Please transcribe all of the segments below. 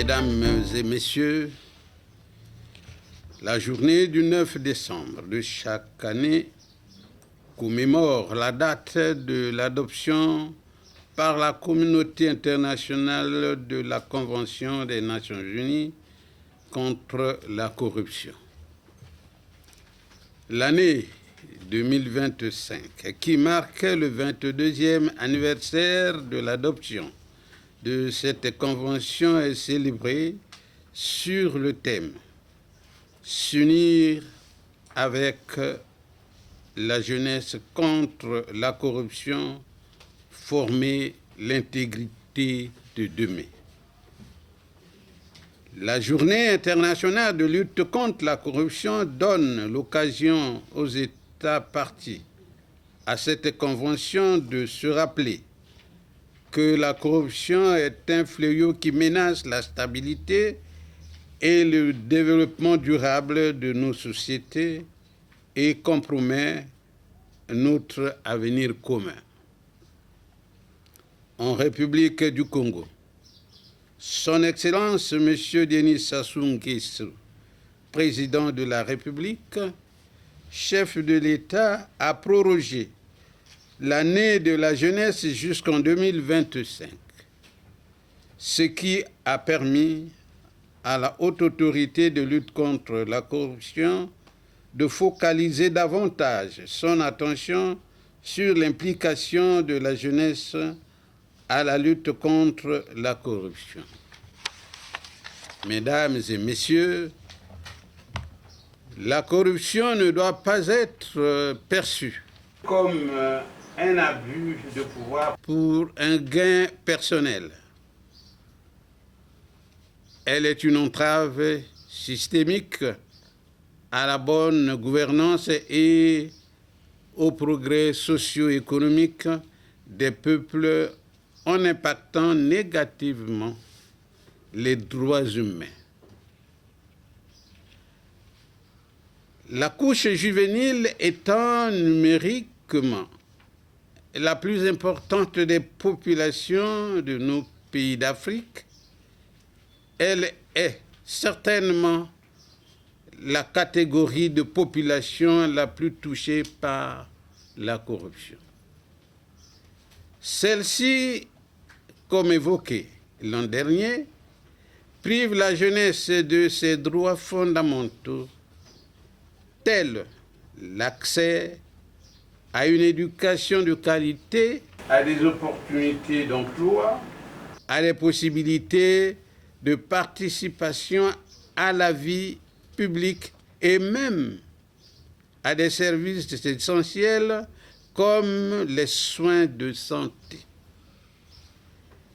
Mesdames et messieurs, la journée du 9 décembre de chaque année commémore la date de l'adoption par la communauté internationale de la Convention des Nations Unies contre la corruption. L'année 2025, qui marque le 22e anniversaire de l'adoption de cette convention, est célébrée sur le thème « S'unir avec la jeunesse contre la corruption, former l'intégrité de demain ». La Journée internationale de lutte contre la corruption donne l'occasion aux États partis à cette convention de se rappeler que la corruption est un fléau qui menace la stabilité et le développement durable de nos sociétés et compromet notre avenir commun. En République du Congo, Son Excellence M. Denis Sassou Nguesso, président de la République, chef de l'État, a prorogé l'année de la jeunesse jusqu'en 2025, ce qui a permis à la Haute Autorité de lutte contre la corruption de focaliser davantage son attention sur l'implication de la jeunesse à la lutte contre la corruption. Mesdames et messieurs, la corruption ne doit pas être perçue comme un abus de pouvoir pour un gain personnel. Elle est une entrave systémique à la bonne gouvernance et au progrès socio-économique des peuples en impactant négativement les droits humains. La couche juvénile étant numériquement la plus importante des populations de nos pays d'Afrique, elle est certainement la catégorie de population la plus touchée par la corruption. Celle-ci, comme évoqué l'an dernier, prive la jeunesse de ses droits fondamentaux, tels l'accès à une éducation de qualité, à des opportunités d'emploi, à des possibilités de participation à la vie publique et même à des services essentiels comme les soins de santé.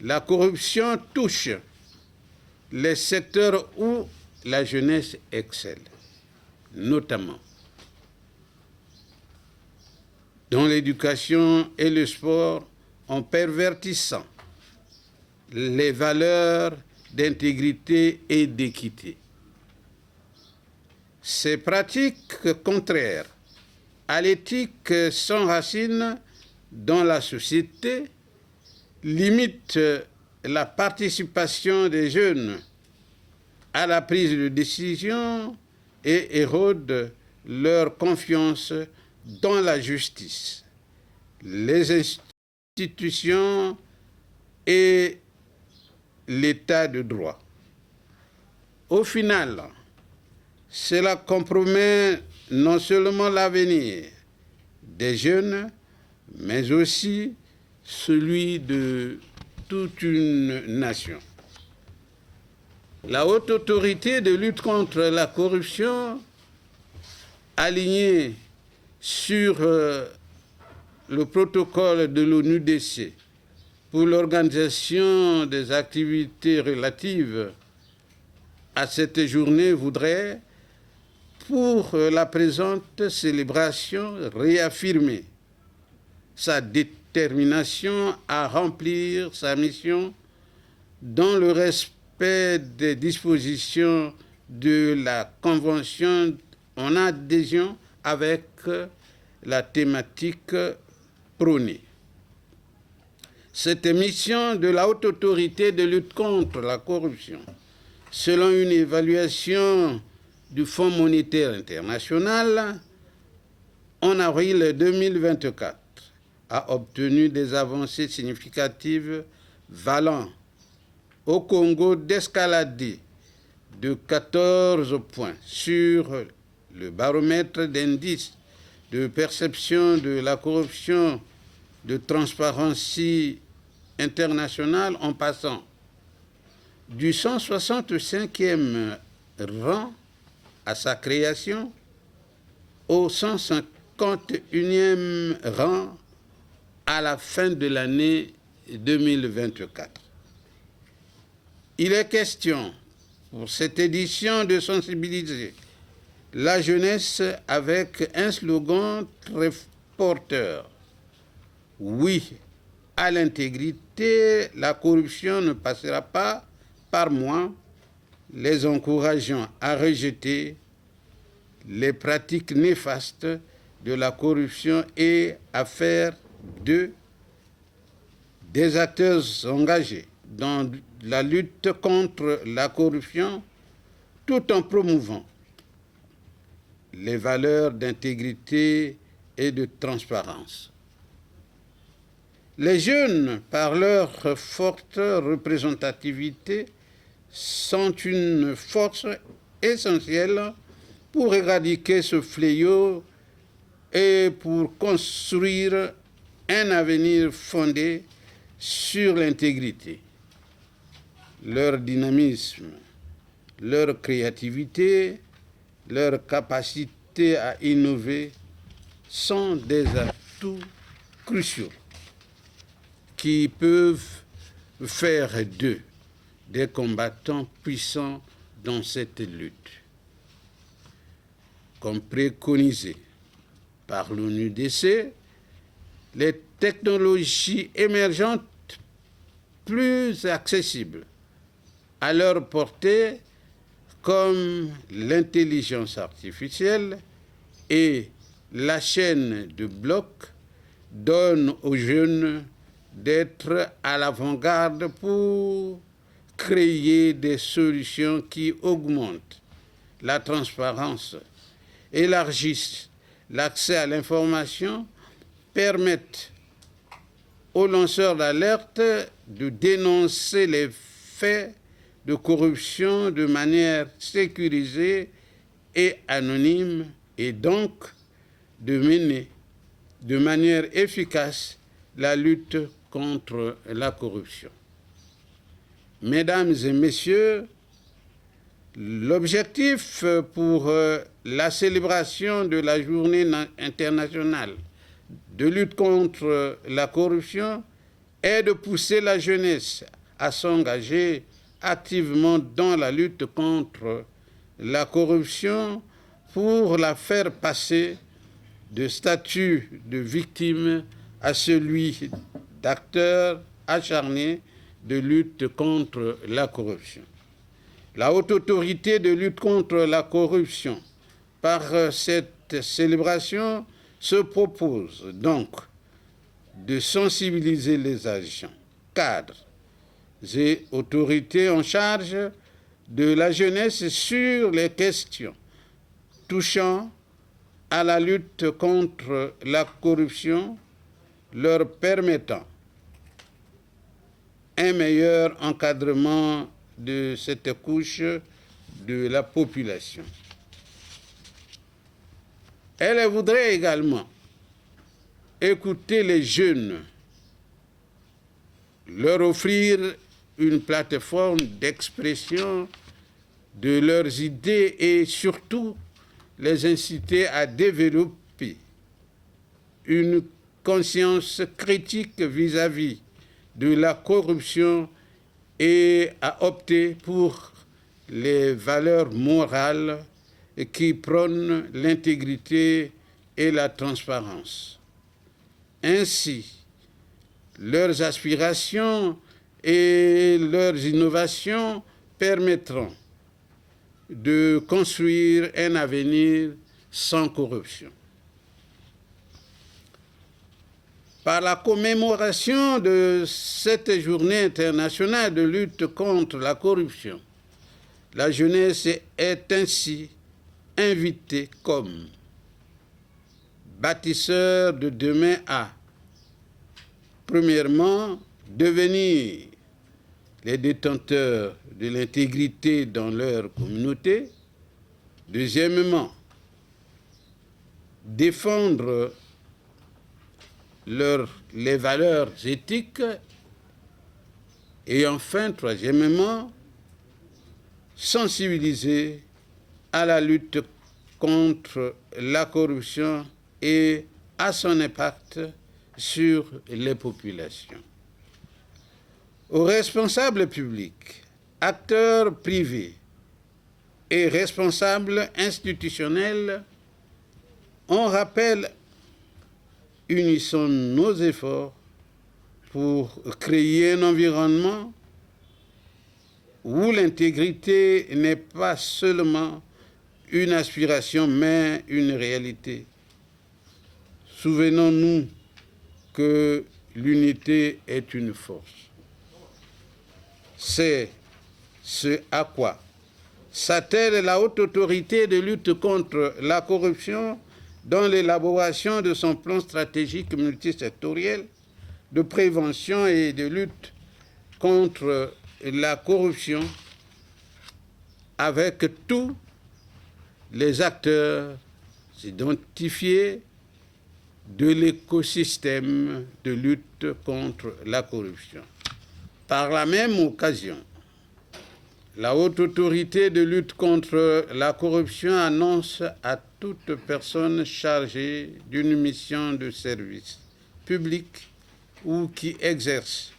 La corruption touche les secteurs où la jeunesse excelle, notamment dans l'éducation et le sport, en pervertissant les valeurs d'intégrité et d'équité. Ces pratiques contraires à l'éthique s'enracinent dans la société, limitent la participation des jeunes à la prise de décision et érodent leur confiance dans la justice, les institutions et l'état de droit. Au final, cela compromet non seulement l'avenir des jeunes, mais aussi celui de toute une nation. La Haute Autorité de lutte contre la corruption, alignée sur le protocole de l'ONUDC pour l'organisation des activités relatives à cette journée, voudrait, pour la présente célébration, réaffirmer sa détermination à remplir sa mission dans le respect des dispositions de la Convention en adhésion avec la thématique prônée. Cette mission de la Haute Autorité de lutte contre la corruption selon une évaluation du Fonds monétaire international, en avril 2024, a obtenu des avancées significatives valant au Congo d'escalader de 14 points sur le baromètre d'indice de perception de la corruption de Transparency International, en passant du 165e rang à sa création au 151e rang à la fin de l'année 2024. Il est question pour cette édition de sensibiliser la jeunesse avec un slogan très porteur. Oui à l'intégrité, la corruption ne passera pas par moi, les encourageant à rejeter les pratiques néfastes de la corruption et à faire d'eux des acteurs engagés dans la lutte contre la corruption, tout en promouvant les valeurs d'intégrité et de transparence. Les jeunes, par leur forte représentativité, sont une force essentielle pour éradiquer ce fléau et pour construire un avenir fondé sur l'intégrité. Leur dynamisme, leur créativité, leur capacité à innover sont des atouts cruciaux qui peuvent faire d'eux des combattants puissants dans cette lutte. Comme préconisé par l'ONUDC, les technologies émergentes plus accessibles à leur portée, comme l'intelligence artificielle et la chaîne de blocs, donnent aux jeunes d'être à l'avant-garde pour créer des solutions qui augmentent la transparence, élargissent l'accès à l'information, permettent aux lanceurs d'alerte de dénoncer les faits de corruption de manière sécurisée et anonyme, et donc de mener de manière efficace la lutte contre la corruption. Mesdames et messieurs, l'objectif pour la célébration de la Journée internationale de lutte contre la corruption est de pousser la jeunesse à s'engager activement dans la lutte contre la corruption pour la faire passer de statut de victime à celui d'acteur acharné de lutte contre la corruption. La Haute Autorité de lutte contre la corruption, par cette célébration, se propose donc de sensibiliser les agents, cadres et autorités en charge de la jeunesse sur les questions touchant à la lutte contre la corruption, leur permettant un meilleur encadrement de cette couche de la population. Elle voudrait également écouter les jeunes, leur offrir une plateforme d'expression de leurs idées et surtout les inciter à développer une conscience critique vis-à-vis de la corruption et à opter pour les valeurs morales qui prônent l'intégrité et la transparence. Ainsi, leurs aspirations et leurs innovations permettront de construire un avenir sans corruption. Par la commémoration de cette journée internationale de lutte contre la corruption, La jeunesse est ainsi invitée comme bâtisseur de demain à, premièrement, devenir les détenteurs de l'intégrité dans leur communauté. Deuxièmement, défendre les valeurs éthiques. Et enfin, troisièmement, sensibiliser à la lutte contre la corruption et à son impact sur les populations. Aux responsables publics, acteurs privés et responsables institutionnels, on rappelle, unissons nos efforts pour créer un environnement où l'intégrité n'est pas seulement une aspiration, mais une réalité. Souvenons-nous que l'unité est une force. C'est ce à quoi s'attelle la Haute Autorité de lutte contre la corruption dans l'élaboration de son plan stratégique multisectoriel de prévention et de lutte contre la corruption avec tous les acteurs identifiés de l'écosystème de lutte contre la corruption. Par la même occasion, la Haute Autorité de lutte contre la corruption annonce à toute personne chargée d'une mission de service public ou qui exerce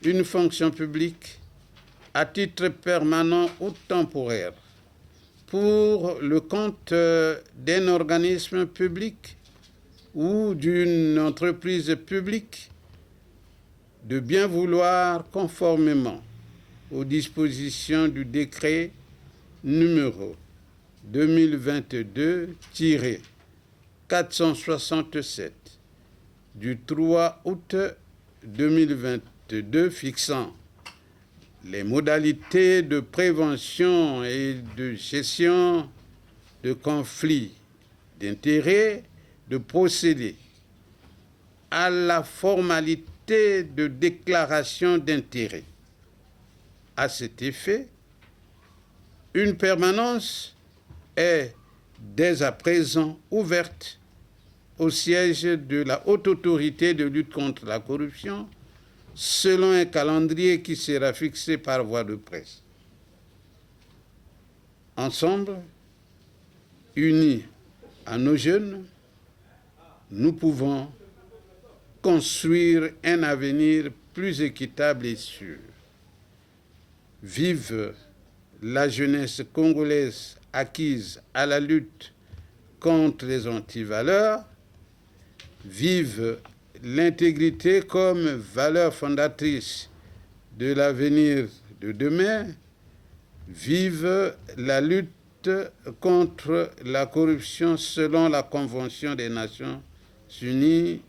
une fonction publique à titre permanent ou temporaire pour le compte d'un organisme public ou d'une entreprise publique de bien vouloir, conformément aux dispositions du décret numéro 2022-467 du 3 août 2022 fixant les modalités de prévention et de gestion de conflits d'intérêts, de procéder à la formalité de déclaration d'intérêt. À cet effet, une permanence est dès à présent ouverte au siège de la Haute Autorité de lutte contre la corruption selon un calendrier qui sera fixé par voie de presse. Ensemble, unis à nos jeunes, nous pouvons construire un avenir plus équitable et sûr. Vive la jeunesse congolaise acquise à la lutte contre les antivaleurs. Vive l'intégrité comme valeur fondatrice de l'avenir de demain. Vive la lutte contre la corruption selon la Convention des Nations Unies.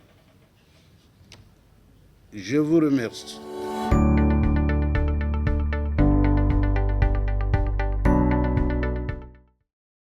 Je vous remercie.